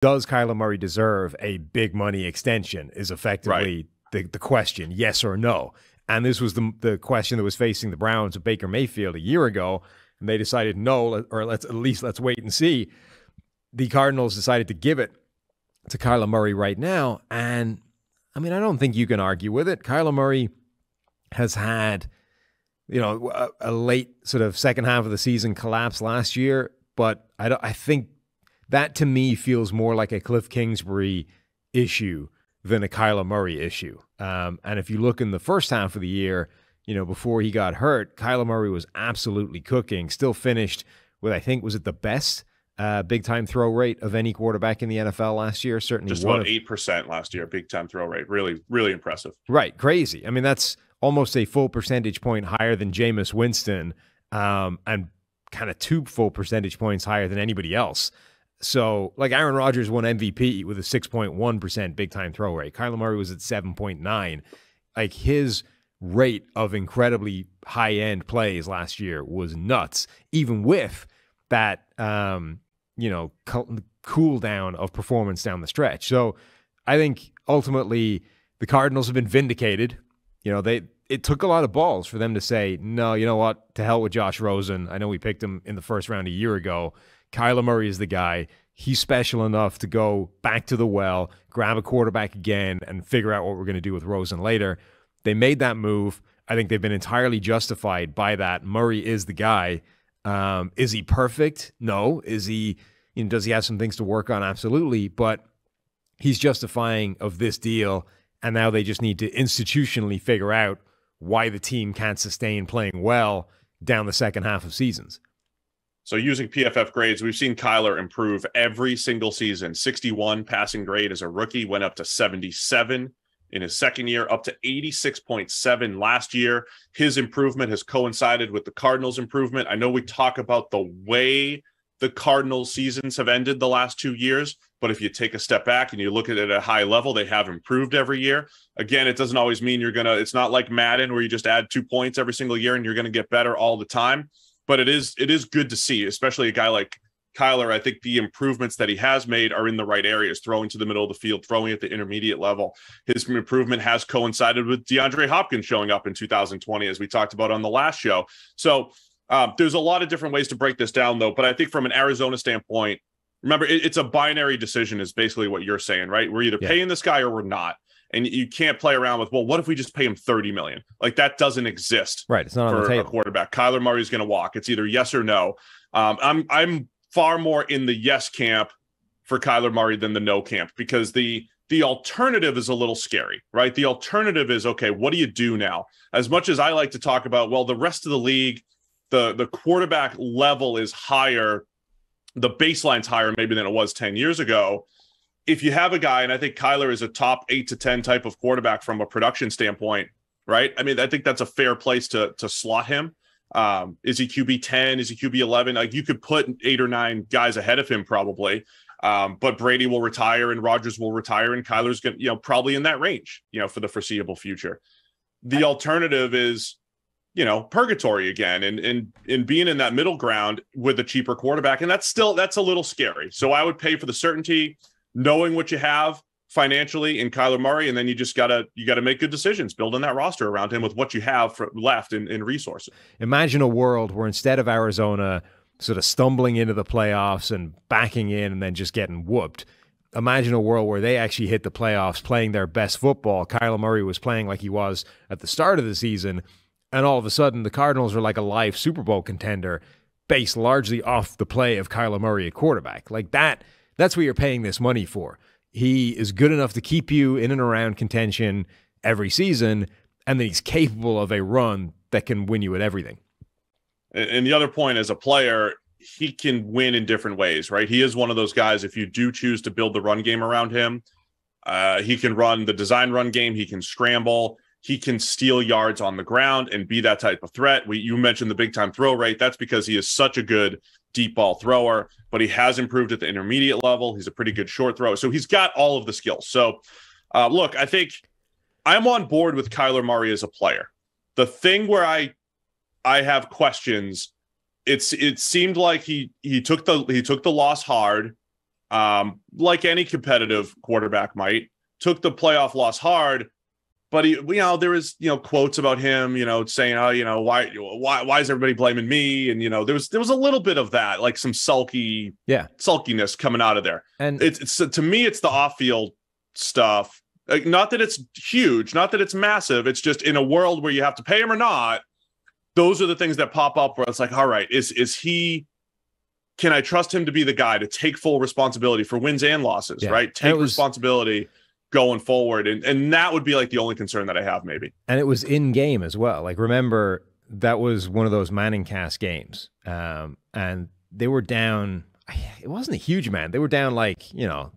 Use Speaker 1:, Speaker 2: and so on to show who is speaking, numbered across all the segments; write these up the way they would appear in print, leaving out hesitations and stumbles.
Speaker 1: Does Kyler Murray deserve a big money extension is effectively the question, yes or no. And this was the question that was facing the Browns of Baker Mayfield a year ago, and they decided no, or let's wait and see. The Cardinals decided to give it to Kyler Murray right now, and I mean, I don't think you can argue with it. Kyler Murray has had, a late sort of second half of the season collapse last year, but I think that to me feels more like a Cliff Kingsbury issue than a Kyler Murray issue. And if you look in the first half of the year, before he got hurt, Kyler Murray was absolutely cooking, still finished with, I think, was it the best big-time throw rate of any quarterback in the NFL last year? Certainly
Speaker 2: just about 8% last year, big-time throw rate. Really, really impressive.
Speaker 1: Right, crazy. I mean, that's almost a full percentage point higher than Jameis Winston, and kind of 2 full percentage points higher than anybody else. So, like, Aaron Rodgers won MVP with a 6.1% big-time throw rate. Kyler Murray was at 7.9. Like, his rate of incredibly high-end plays last year was nuts, even with that, cool down of performance down the stretch. So, I think ultimately the Cardinals have been vindicated. It took a lot of balls for them to say, no, you know what, to hell with Josh Rosen. I know we picked him in the first round a year ago. Kyler Murray is the guy. He's special enough to go back to the well, grab a quarterback again, and figure out what we're going to do with Rosen later. They made that move. I think they've been entirely justified by that. Murray is the guy. Is he perfect? No. Is he? Does he have some things to work on? Absolutely. But he's justifying of this deal, and now they just need to institutionally figure out why the team can't sustain playing well down the second half of seasons.
Speaker 2: So using PFF grades, we've seen Kyler improve every single season. 61 passing grade as a rookie, went up to 77 in his second year, up to 86.7 last year. His improvement has coincided with the Cardinals' improvement. I know we talk about the way the Cardinals' seasons have ended the last 2 years, but if you take a step back and you look at it at a high level, they have improved every year. Again, it doesn't always mean it's not like Madden where you just add 2 points every single year and you're going to get better all the time. But it is good to see, especially a guy like Kyler. I think the improvements that he has made are in the right areas, throwing to the middle of the field, throwing at the intermediate level. His improvement has coincided with DeAndre Hopkins showing up in 2020, as we talked about on the last show. So there's a lot of different ways to break this down, though. But I think from an Arizona standpoint, remember, it's a binary decision is basically what you're saying, right? We're either paying this guy or we're not. And you can't play around with, well, what if we just pay him $30 million? Like, that doesn't exist.
Speaker 1: Right. It's not on the table.
Speaker 2: A quarterback. Kyler Murray's going to walk. It's either yes or no. I'm far more in the yes camp for Kyler Murray than the no camp, because the alternative is a little scary, right? The alternative is, okay, what do you do now? As much as I like to talk about, well, the rest of the league, the quarterback level is higher, the baseline's higher maybe than it was 10 years ago. If you have a guy, and I think Kyler is a top 8 to 10 type of quarterback from a production standpoint, right? I mean, I think that's a fair place to slot him. Is he QB 10? Is he QB 11? Like, you could put 8 or 9 guys ahead of him probably. But Brady will retire and Rodgers will retire, and Kyler's going to, probably in that range, for the foreseeable future. The alternative is, purgatory again, and being in that middle ground with a cheaper quarterback. And that's a little scary. So I would pay for the certainty, knowing what you have financially in Kyler Murray, and then you just gotta make good decisions, building that roster around him with what you have left in resources.
Speaker 1: Imagine a world where instead of Arizona sort of stumbling into the playoffs and backing in and then just getting whooped, imagine a world where they actually hit the playoffs playing their best football. Kyler Murray was playing like he was at the start of the season, and all of a sudden the Cardinals are like a live Super Bowl contender based largely off the play of Kyler Murray at quarterback. Like that. That's what you're paying this money for. He is good enough to keep you in and around contention every season, and then he's capable of a run that can win you at everything.
Speaker 2: And the other point, as a player, he can win in different ways, right? He is one of those guys, if you do choose to build the run game around him, he can run the design run game, he can scramble, he can steal yards on the ground and be that type of threat. You mentioned the big-time throw rate. That's because he is such a good deep ball thrower, but he has improved at the intermediate level. He's a pretty good short thrower. So he's got all of the skills. So look, I think I'm on board with Kyler Murray as a player. The thing where I have questions, it seemed like he took the loss hard. like any competitive quarterback might, took the playoff loss hard. But he, there was, quotes about him, saying, oh, why is everybody blaming me? And, there was a little bit of that, like some sulkiness coming out of there. And it's to me, it's the off-field stuff. Like, not that it's huge, not that it's massive. It's just in a world where you have to pay him or not. Those are the things that pop up where it's like, all right, can I trust him to be the guy to take full responsibility for wins and losses, right? Take responsibility going forward. And that would be like the only concern that I have, maybe.
Speaker 1: And it was in game as well. Like, remember, that was one of those Manning cast games. And they were down, it wasn't a huge amount. They were down like,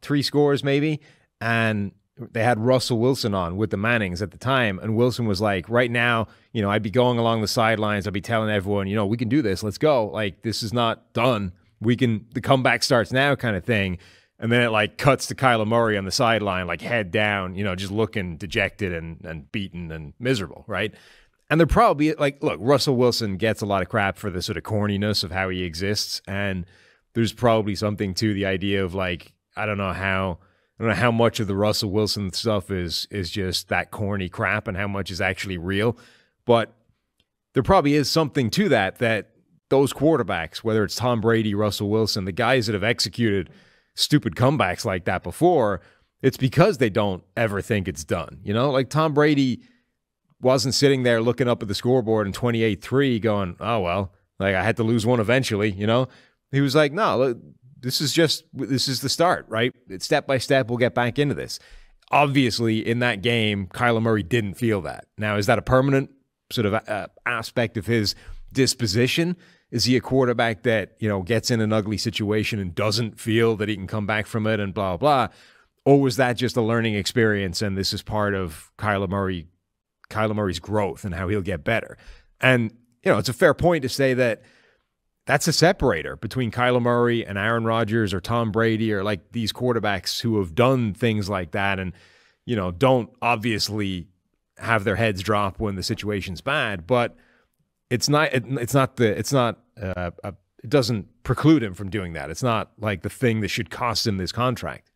Speaker 1: 3 scores maybe. And they had Russell Wilson on with the Mannings at the time. And Wilson was like, right now, I'd be going along the sidelines. I'd be telling everyone, we can do this. Let's go. Like, this is not done. The comeback starts now kind of thing. And then it like cuts to Kyler Murray on the sideline, like head down, just looking dejected and beaten and miserable, right? And they're probably like, look, Russell Wilson gets a lot of crap for the sort of corniness of how he exists. And there's probably something to the idea of like, I don't know how much of the Russell Wilson stuff is just that corny crap and how much is actually real. But there probably is something to that those quarterbacks, whether it's Tom Brady, Russell Wilson, the guys that have executed stupid comebacks like that before, it's because they don't ever think it's done. Like Tom Brady wasn't sitting there looking up at the scoreboard in 28-3 going, oh, well, like I had to lose one eventually, He was like, no, look, this is the start, right? It's step by step, we'll get back into this. Obviously, in that game, Kyler Murray didn't feel that. Now, is that a permanent sort of aspect of his disposition? Is he a quarterback that, gets in an ugly situation and doesn't feel that he can come back from it and blah, blah? Or was that just a learning experience and this is part of Kyler Murray's growth and how he'll get better? And, it's a fair point to say that that's a separator between Kyler Murray and Aaron Rodgers or Tom Brady or like these quarterbacks who have done things like that and, don't obviously have their heads drop when the situation's bad, but it doesn't preclude him from doing that. It's not like the thing that should cost him this contract.